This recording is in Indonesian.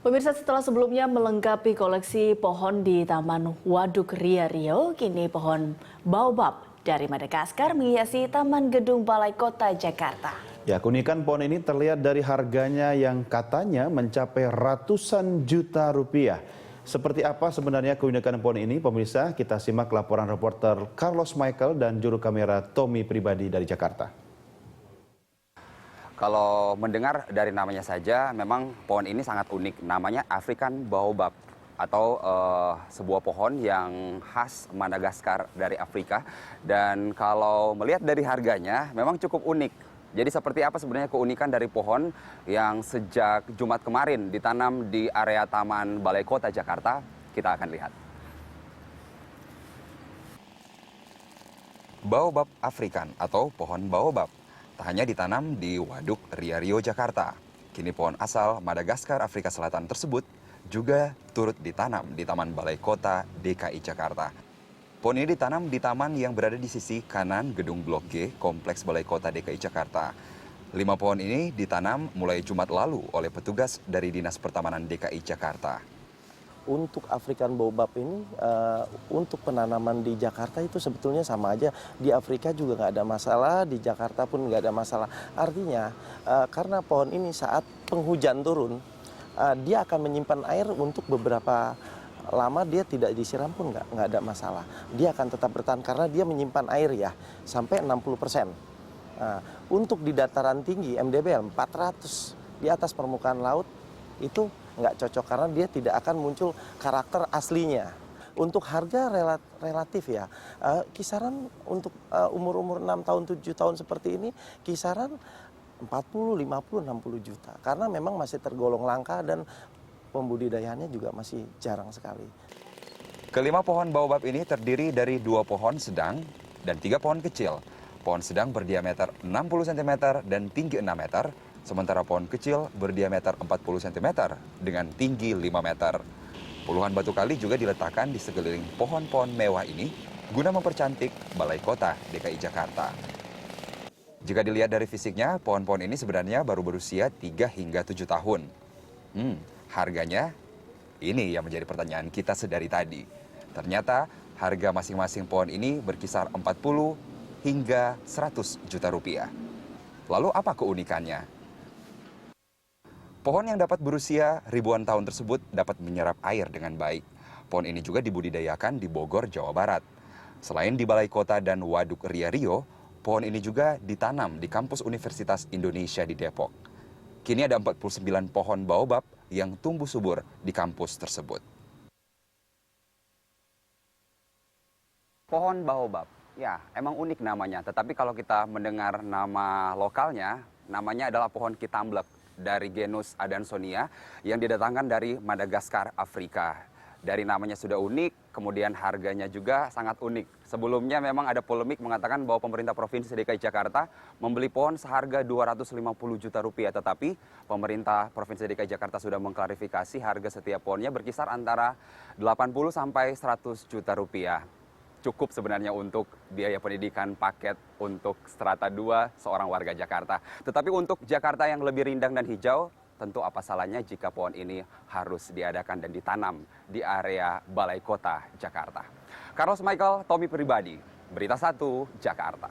Pemirsa, setelah sebelumnya melengkapi koleksi pohon di Taman Waduk Ria Rio, kini pohon baobab dari Madagaskar menghiasi Taman Gedung Balai Kota Jakarta. Ya, keunikan pohon ini terlihat dari harganya yang katanya mencapai ratusan juta rupiah. Seperti apa sebenarnya keunikan pohon ini, pemirsa? Kita simak laporan reporter Carlos Michael dan juru kamera Tommy Pribadi dari Jakarta. Kalau mendengar dari namanya saja, memang pohon ini sangat unik. Namanya African Baobab atau sebuah pohon yang khas Madagaskar dari Afrika. Dan kalau melihat dari harganya, memang cukup unik. Jadi seperti apa sebenarnya keunikan dari pohon yang sejak Jumat kemarin ditanam di area Taman Balai Kota Jakarta? Kita akan lihat. Baobab African atau pohon baobab tak hanya ditanam di Waduk Ria Rio Jakarta. Kini pohon asal Madagaskar Afrika Selatan tersebut juga turut ditanam di Taman Balai Kota DKI Jakarta. Pohon ini ditanam di taman yang berada di sisi kanan gedung Blok G Kompleks Balai Kota DKI Jakarta. 5 pohon ini ditanam mulai Jumat lalu oleh petugas dari Dinas Pertamanan DKI Jakarta. Untuk African Baobab ini, untuk penanaman di Jakarta itu sebetulnya sama aja. Di Afrika juga nggak ada masalah, di Jakarta pun nggak ada masalah. Artinya, karena pohon ini saat penghujan turun, dia akan menyimpan air untuk beberapa lama, dia tidak disiram pun nggak ada masalah. Dia akan tetap bertahan karena dia menyimpan air ya, sampai 60%. Untuk di dataran tinggi, MDBL 400 di atas permukaan laut, itu nggak cocok karena dia tidak akan muncul karakter aslinya. Untuk harga relatif ya, kisaran untuk umur-umur 6 tahun, 7 tahun seperti ini, kisaran 40, 50, 60 juta. Karena memang masih tergolong langka dan pembudidayaannya juga masih jarang sekali. Kelima pohon baobab ini terdiri dari 2 pohon sedang dan 3 pohon kecil. Pohon sedang berdiameter 60 cm dan tinggi 6 meter. Sementara pohon kecil berdiameter 40 cm dengan tinggi 5 meter. Puluhan batu kali juga diletakkan di sekeliling pohon-pohon mewah ini guna mempercantik Balai Kota DKI Jakarta. Jika dilihat dari fisiknya, pohon-pohon ini sebenarnya baru berusia 3 hingga 7 tahun. Harganya? Ini yang menjadi pertanyaan kita sedari tadi. Ternyata harga masing-masing pohon ini berkisar 40 hingga 100 juta rupiah. Lalu apa keunikannya? Pohon yang dapat berusia ribuan tahun tersebut dapat menyerap air dengan baik. Pohon ini juga dibudidayakan di Bogor, Jawa Barat. Selain di Balai Kota dan Waduk Ria Rio, pohon ini juga ditanam di kampus Universitas Indonesia di Depok. Kini ada 49 pohon baobab yang tumbuh subur di kampus tersebut. Pohon baobab, ya emang unik namanya. Tetapi kalau kita mendengar nama lokalnya, namanya adalah pohon kitamblek dari genus Adansonia yang didatangkan dari Madagaskar, Afrika. Dari namanya sudah unik, kemudian harganya juga sangat unik. Sebelumnya memang ada polemik mengatakan bahwa pemerintah Provinsi DKI Jakarta membeli pohon seharga 250 juta rupiah. Tetapi pemerintah Provinsi DKI Jakarta sudah mengklarifikasi harga setiap pohonnya berkisar antara 80 sampai 100 juta rupiah. Cukup sebenarnya untuk biaya pendidikan paket untuk strata 2 seorang warga Jakarta. Tetapi untuk Jakarta yang lebih rindang dan hijau, tentu apa salahnya jika pohon ini harus diadakan dan ditanam di area Balai Kota Jakarta. Carlos Michael, Tommy Pribadi, Berita 1, Jakarta.